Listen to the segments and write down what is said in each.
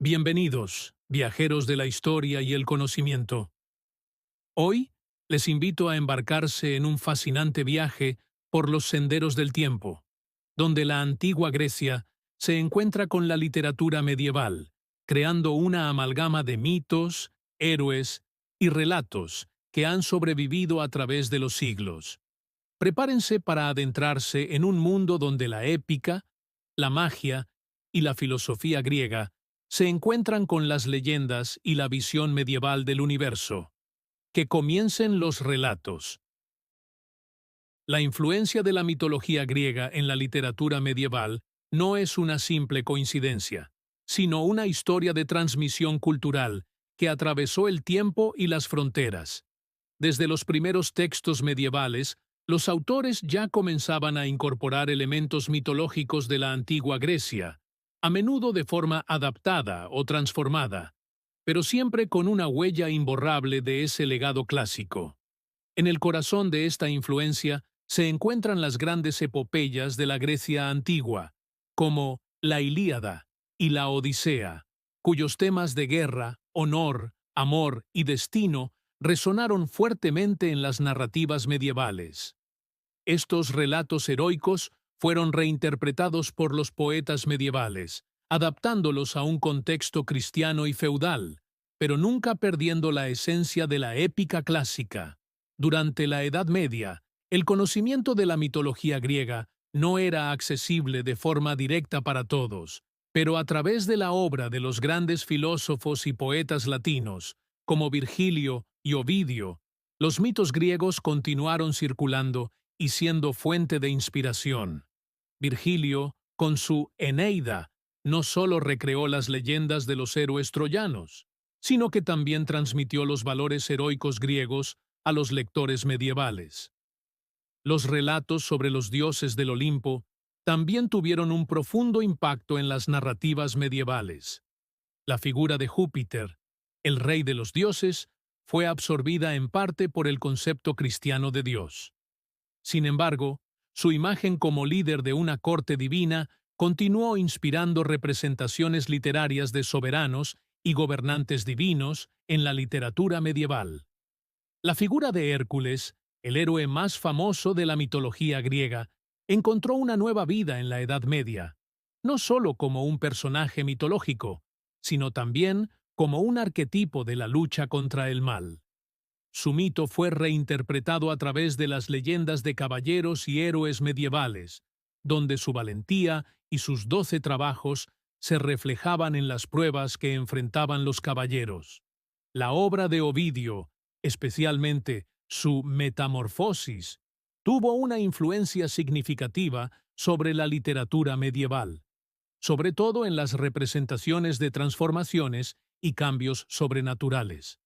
Bienvenidos, viajeros de la historia y el conocimiento. Hoy les invito a embarcarse en un fascinante viaje por los senderos del tiempo, donde la antigua Grecia se encuentra con la literatura medieval, creando una amalgama de mitos, héroes y relatos que han sobrevivido a través de los siglos. Prepárense para adentrarse en un mundo donde la épica, la magia y la filosofía griega se encuentran con las leyendas y la visión medieval del universo. Que comiencen los relatos. La influencia de la mitología griega en la literatura medieval no es una simple coincidencia, sino una historia de transmisión cultural que atravesó el tiempo y las fronteras. Desde los primeros textos medievales, los autores ya comenzaban a incorporar elementos mitológicos de la antigua Grecia, a menudo de forma adaptada o transformada, pero siempre con una huella imborrable de ese legado clásico. En el corazón de esta influencia se encuentran las grandes epopeyas de la Grecia antigua, como la Ilíada y la Odisea, cuyos temas de guerra, honor, amor y destino resonaron fuertemente en las narrativas medievales. Estos relatos heroicos fueron reinterpretados por los poetas medievales, adaptándolos a un contexto cristiano y feudal, pero nunca perdiendo la esencia de la épica clásica. Durante la Edad Media, el conocimiento de la mitología griega no era accesible de forma directa para todos, pero a través de la obra de los grandes filósofos y poetas latinos, como Virgilio y Ovidio, los mitos griegos continuaron circulando y siendo fuente de inspiración. Virgilio, con su Eneida, no solo recreó las leyendas de los héroes troyanos, sino que también transmitió los valores heroicos griegos a los lectores medievales. Los relatos sobre los dioses del Olimpo también tuvieron un profundo impacto en las narrativas medievales. La figura de Júpiter, el rey de los dioses, fue absorbida en parte por el concepto cristiano de Dios. Sin embargo, su imagen como líder de una corte divina continuó inspirando representaciones literarias de soberanos y gobernantes divinos en la literatura medieval. La figura de Hércules, el héroe más famoso de la mitología griega, encontró una nueva vida en la Edad Media, no solo como un personaje mitológico, sino también como un arquetipo de la lucha contra el mal. Su mito fue reinterpretado a través de las leyendas de caballeros y héroes medievales, donde su valentía y sus 12 trabajos se reflejaban en las pruebas que enfrentaban los caballeros. La obra de Ovidio, especialmente su Metamorfosis, tuvo una influencia significativa sobre la literatura medieval, sobre todo en las representaciones de transformaciones y cambios sobrenaturales.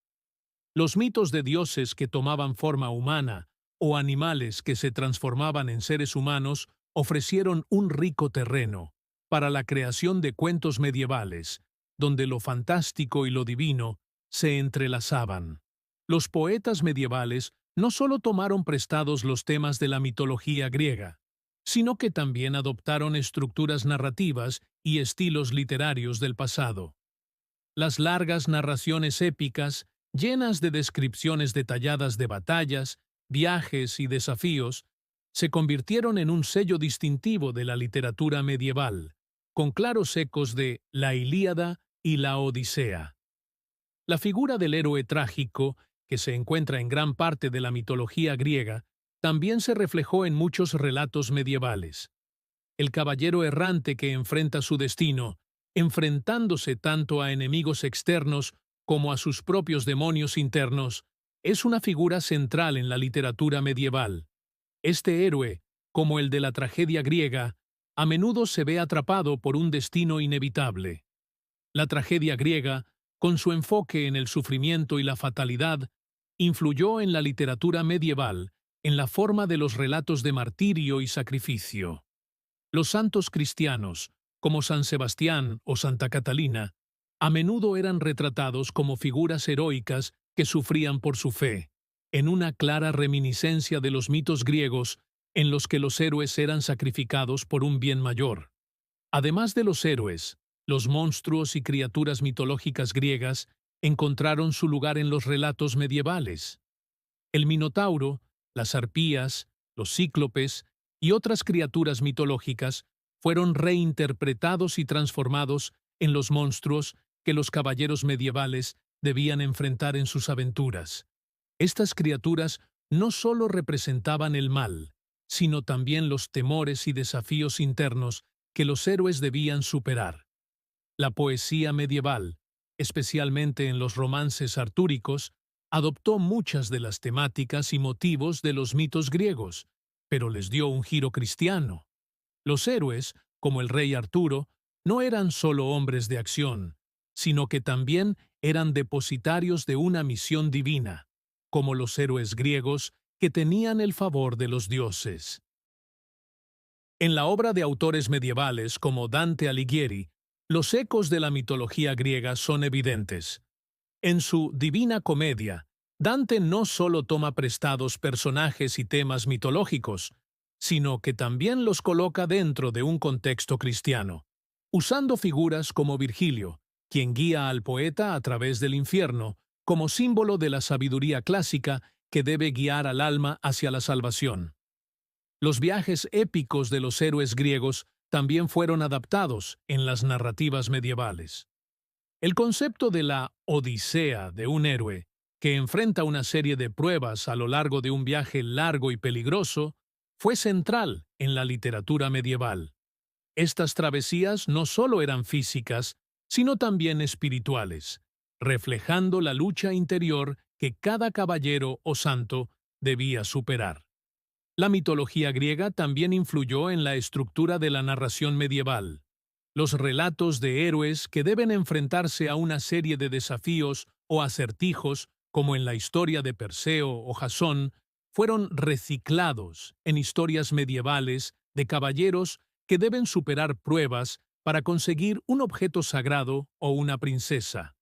Los mitos de dioses que tomaban forma humana o animales que se transformaban en seres humanos ofrecieron un rico terreno para la creación de cuentos medievales, donde lo fantástico y lo divino se entrelazaban. Los poetas medievales no solo tomaron prestados los temas de la mitología griega, sino que también adoptaron estructuras narrativas y estilos literarios del pasado. Las largas narraciones épicas, llenas de descripciones detalladas de batallas, viajes y desafíos, se convirtieron en un sello distintivo de la literatura medieval, con claros ecos de la Ilíada y la Odisea. La figura del héroe trágico, que se encuentra en gran parte de la mitología griega, también se reflejó en muchos relatos medievales. El caballero errante que enfrenta su destino, enfrentándose tanto a enemigos externos como a sus propios demonios internos, es una figura central en la literatura medieval. Este héroe, como el de la tragedia griega, a menudo se ve atrapado por un destino inevitable. La tragedia griega, con su enfoque en el sufrimiento y la fatalidad, influyó en la literatura medieval en la forma de los relatos de martirio y sacrificio. Los santos cristianos, como San Sebastián o Santa Catalina, a menudo eran retratados como figuras heroicas que sufrían por su fe, en una clara reminiscencia de los mitos griegos en los que los héroes eran sacrificados por un bien mayor. Además de los héroes, Los monstruos y criaturas mitológicas griegas encontraron su lugar en los relatos medievales. El minotauro, las arpías, los cíclopes y otras criaturas mitológicas fueron reinterpretados y transformados en los monstruos que los caballeros medievales debían enfrentar en sus aventuras. Estas criaturas no solo representaban el mal, sino también los temores y desafíos internos que los héroes debían superar. La poesía medieval, especialmente en los romances artúricos, adoptó muchas de las temáticas y motivos de los mitos griegos, pero les dio un giro cristiano. Los héroes, como el rey Arturo, no eran solo hombres de acción, sino que también eran depositarios de una misión divina, como los héroes griegos que tenían el favor de los dioses. En la obra de autores medievales como Dante Alighieri, los ecos de la mitología griega son evidentes. En su Divina Comedia, Dante no solo toma prestados personajes y temas mitológicos, sino que también los coloca dentro de un contexto cristiano, usando figuras como Virgilio, quien guía al poeta a través del infierno, como símbolo de la sabiduría clásica que debe guiar al alma hacia la salvación. Los viajes épicos de los héroes griegos también fueron adaptados en las narrativas medievales. El concepto de la odisea de un héroe, que enfrenta una serie de pruebas a lo largo de un viaje largo y peligroso, fue central en la literatura medieval. Estas travesías no solo eran físicas, sino también espirituales, reflejando la lucha interior que cada caballero o santo debía superar. La mitología griega también influyó en la estructura de la narración medieval. Los relatos de héroes que deben enfrentarse a una serie de desafíos o acertijos, como en la historia de Perseo o Jasón, fueron reciclados en historias medievales de caballeros que deben superar pruebas para conseguir un objeto sagrado o una princesa.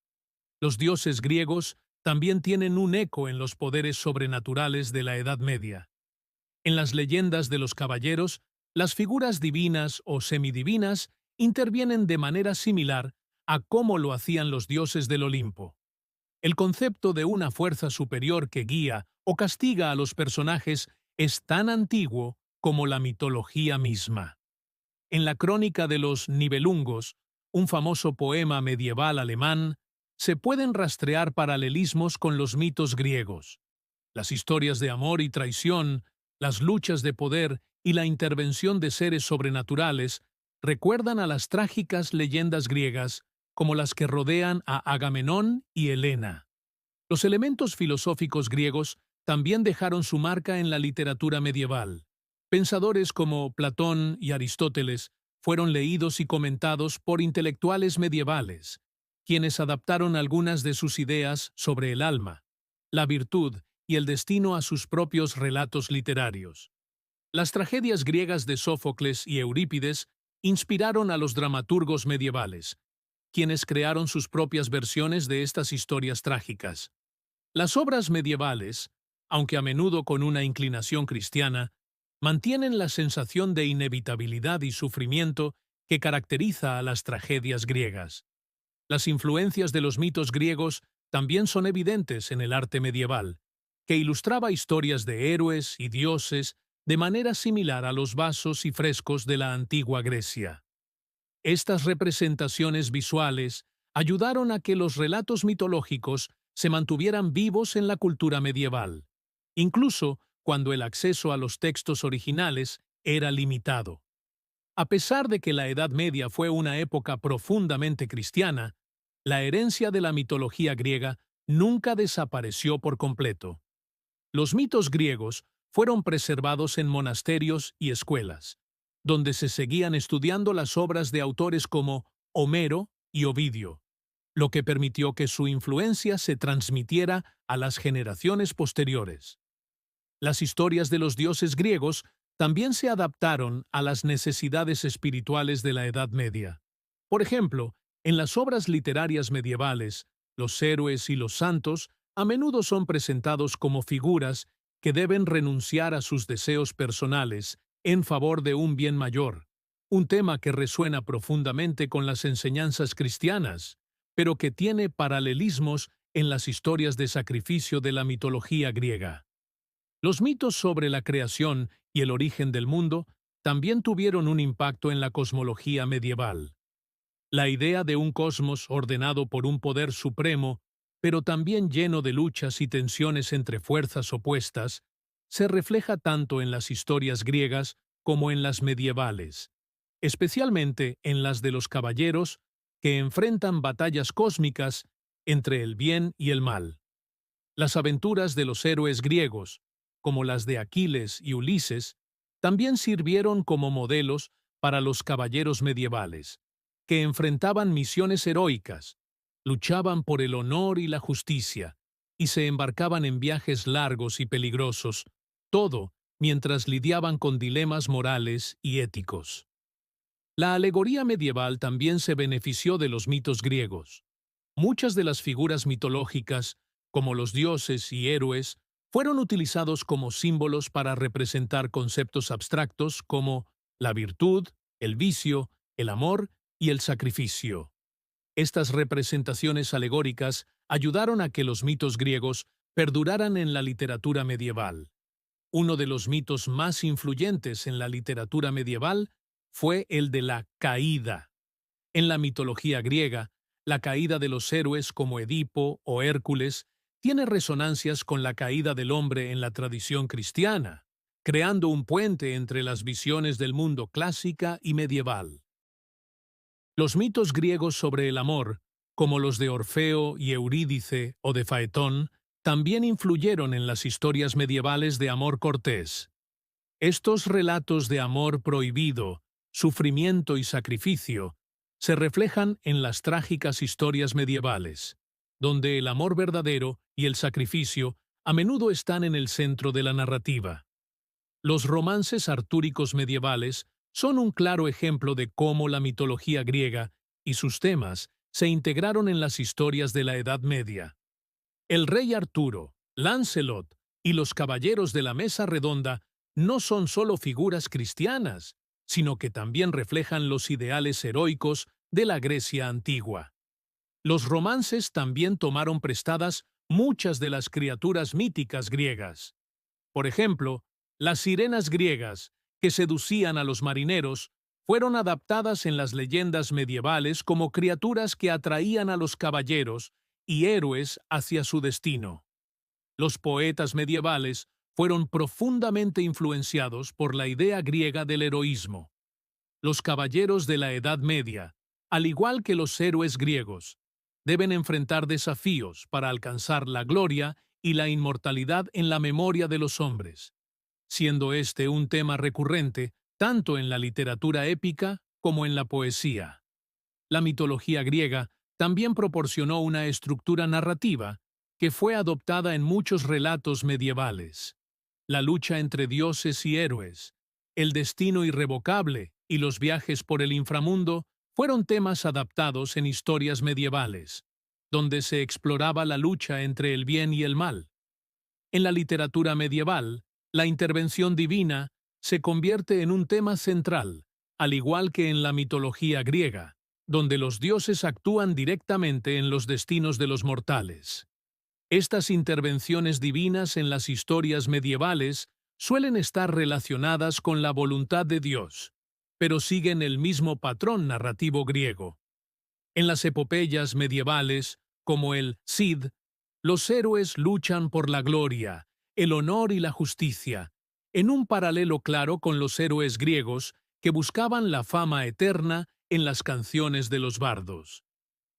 Los dioses griegos también tienen un eco en los poderes sobrenaturales de la Edad Media. En las leyendas de los caballeros, las figuras divinas o semidivinas intervienen de manera similar a cómo lo hacían los dioses del Olimpo. El concepto de una fuerza superior que guía o castiga a los personajes es tan antiguo como la mitología misma. En la Crónica de los Nibelungos, un famoso poema medieval alemán, se pueden rastrear paralelismos con los mitos griegos. Las historias de amor y traición, las luchas de poder y la intervención de seres sobrenaturales recuerdan a las trágicas leyendas griegas como las que rodean a Agamenón y Helena. Los elementos filosóficos griegos también dejaron su marca en la literatura medieval. Pensadores como Platón y Aristóteles fueron leídos y comentados por intelectuales medievales, quienes adaptaron algunas de sus ideas sobre el alma, la virtud y el destino a sus propios relatos literarios. Las tragedias griegas de Sófocles y Eurípides inspiraron a los dramaturgos medievales, quienes crearon sus propias versiones de estas historias trágicas. Las obras medievales, aunque a menudo con una inclinación cristiana, mantienen la sensación de inevitabilidad y sufrimiento que caracteriza a las tragedias griegas. Las influencias de los mitos griegos también son evidentes en el arte medieval, que ilustraba historias de héroes y dioses de manera similar a los vasos y frescos de la antigua Grecia. Estas representaciones visuales ayudaron a que los relatos mitológicos se mantuvieran vivos en la cultura medieval, incluso cuando el acceso a los textos originales era limitado. A pesar de que la Edad Media fue una época profundamente cristiana, la herencia de la mitología griega nunca desapareció por completo. Los mitos griegos fueron preservados en monasterios y escuelas, donde se seguían estudiando las obras de autores como Homero y Ovidio, lo que permitió que su influencia se transmitiera a las generaciones posteriores. Las historias de los dioses griegos también se adaptaron a las necesidades espirituales de la Edad Media. Por ejemplo, en las obras literarias medievales, los héroes y los santos a menudo son presentados como figuras que deben renunciar a sus deseos personales en favor de un bien mayor, un tema que resuena profundamente con las enseñanzas cristianas, pero que tiene paralelismos en las historias de sacrificio de la mitología griega. Los mitos sobre la creación y el origen del mundo también tuvieron un impacto en la cosmología medieval. La idea de un cosmos ordenado por un poder supremo, pero también lleno de luchas y tensiones entre fuerzas opuestas, se refleja tanto en las historias griegas como en las medievales, especialmente en las de los caballeros que enfrentan batallas cósmicas entre el bien y el mal. Las aventuras de los héroes griegos, como las de Aquiles y Ulises, también sirvieron como modelos para los caballeros medievales, que enfrentaban misiones heroicas, luchaban por el honor y la justicia, y se embarcaban en viajes largos y peligrosos, todo mientras lidiaban con dilemas morales y éticos. La alegoría medieval también se benefició de los mitos griegos. Muchas de las figuras mitológicas, como los dioses y héroes, fueron utilizados como símbolos para representar conceptos abstractos como la virtud, el vicio, el amor y el sacrificio. Estas representaciones alegóricas ayudaron a que los mitos griegos perduraran en la literatura medieval. Uno de los mitos más influyentes en la literatura medieval fue el de la caída. En la mitología griega, la caída de los héroes como Edipo o Hércules tiene resonancias con la caída del hombre en la tradición cristiana, creando un puente entre las visiones del mundo clásica y medieval. Los mitos griegos sobre el amor, como los de Orfeo y Eurídice o de Faetón, también influyeron en las historias medievales de amor cortés. Estos relatos de amor prohibido, sufrimiento y sacrificio se reflejan en las trágicas historias medievales, donde el amor verdadero y el sacrificio a menudo están en el centro de la narrativa. Los romances artúricos medievales son un claro ejemplo de cómo la mitología griega y sus temas se integraron en las historias de la Edad Media. El rey Arturo, Lancelot y los caballeros de la Mesa Redonda no son solo figuras cristianas, sino que también reflejan los ideales heroicos de la Grecia antigua. Los romances también tomaron prestadas muchas de las criaturas míticas griegas. Por ejemplo, las sirenas griegas, que seducían a los marineros, fueron adaptadas en las leyendas medievales como criaturas que atraían a los caballeros y héroes hacia su destino. Los poetas medievales fueron profundamente influenciados por la idea griega del heroísmo. Los caballeros de la Edad Media, al igual que los héroes griegos, deben enfrentar desafíos para alcanzar la gloria y la inmortalidad en la memoria de los hombres, siendo este un tema recurrente tanto en la literatura épica como en la poesía. La mitología griega también proporcionó una estructura narrativa que fue adoptada en muchos relatos medievales. La lucha entre dioses y héroes, el destino irrevocable y los viajes por el inframundo fueron temas adaptados en historias medievales, donde se exploraba la lucha entre el bien y el mal. En la literatura medieval, la intervención divina se convierte en un tema central, al igual que en la mitología griega, donde los dioses actúan directamente en los destinos de los mortales. Estas intervenciones divinas en las historias medievales suelen estar relacionadas con la voluntad de Dios, pero siguen el mismo patrón narrativo griego. En las epopeyas medievales, como el Cid, los héroes luchan por la gloria, el honor y la justicia, en un paralelo claro con los héroes griegos que buscaban la fama eterna en las canciones de los bardos.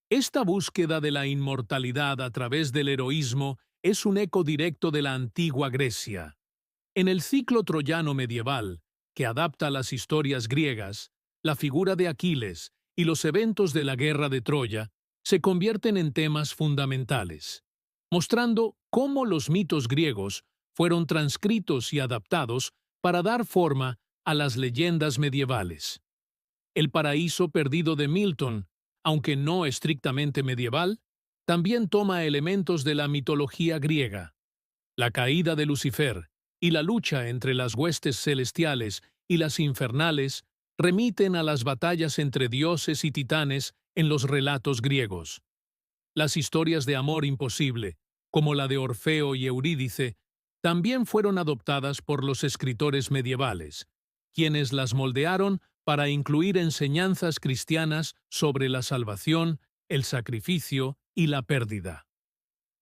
Esta búsqueda de la inmortalidad a través del heroísmo es un eco directo de la antigua Grecia. En el ciclo troyano medieval, que adapta las historias griegas, la figura de Aquiles y los eventos de la guerra de Troya se convierten en temas fundamentales, mostrando cómo los mitos griegos fueron transcritos y adaptados para dar forma a las leyendas medievales. El paraíso perdido de Milton, aunque no estrictamente medieval, también toma elementos de la mitología griega. La caída de Lucifer y la lucha entre las huestes celestiales y las infernales remiten a las batallas entre dioses y titanes en los relatos griegos. Las historias de amor imposible, como la de Orfeo y Eurídice, también fueron adoptadas por los escritores medievales, quienes las moldearon para incluir enseñanzas cristianas sobre la salvación, el sacrificio y la pérdida.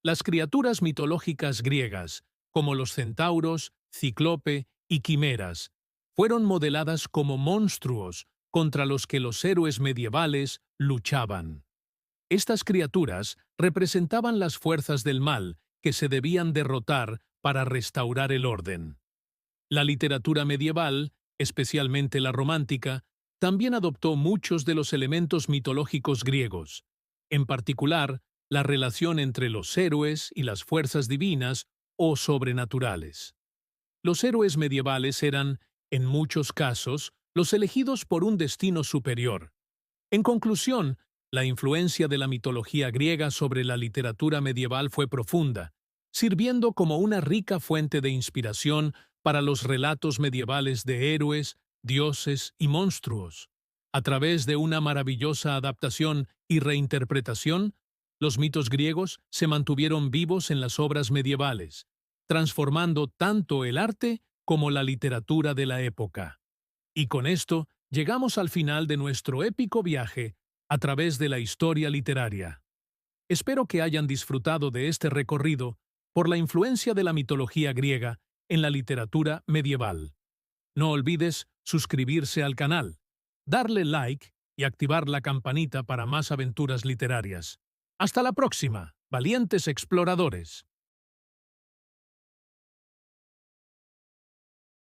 Las criaturas mitológicas griegas, como los centauros, cíclope y quimeras, fueron modeladas como monstruos contra los que los héroes medievales luchaban. Estas criaturas representaban las fuerzas del mal que se debían derrotar para restaurar el orden. La literatura medieval, especialmente la romántica, también adoptó muchos de los elementos mitológicos griegos, en particular la relación entre los héroes y las fuerzas divinas o sobrenaturales. Los héroes medievales eran, en muchos casos, los elegidos por un destino superior. En conclusión, la influencia de la mitología griega sobre la literatura medieval fue profunda, sirviendo como una rica fuente de inspiración para los relatos medievales de héroes, dioses y monstruos. A través de una maravillosa adaptación y reinterpretación, los mitos griegos se mantuvieron vivos en las obras medievales, transformando tanto el arte como la literatura de la época. Y con esto, llegamos al final de nuestro épico viaje a través de la historia literaria. Espero que hayan disfrutado de este recorrido por la influencia de la mitología griega en la literatura medieval. No olvides suscribirse al canal, darle like y activar la campanita para más aventuras literarias. Hasta la próxima, valientes exploradores.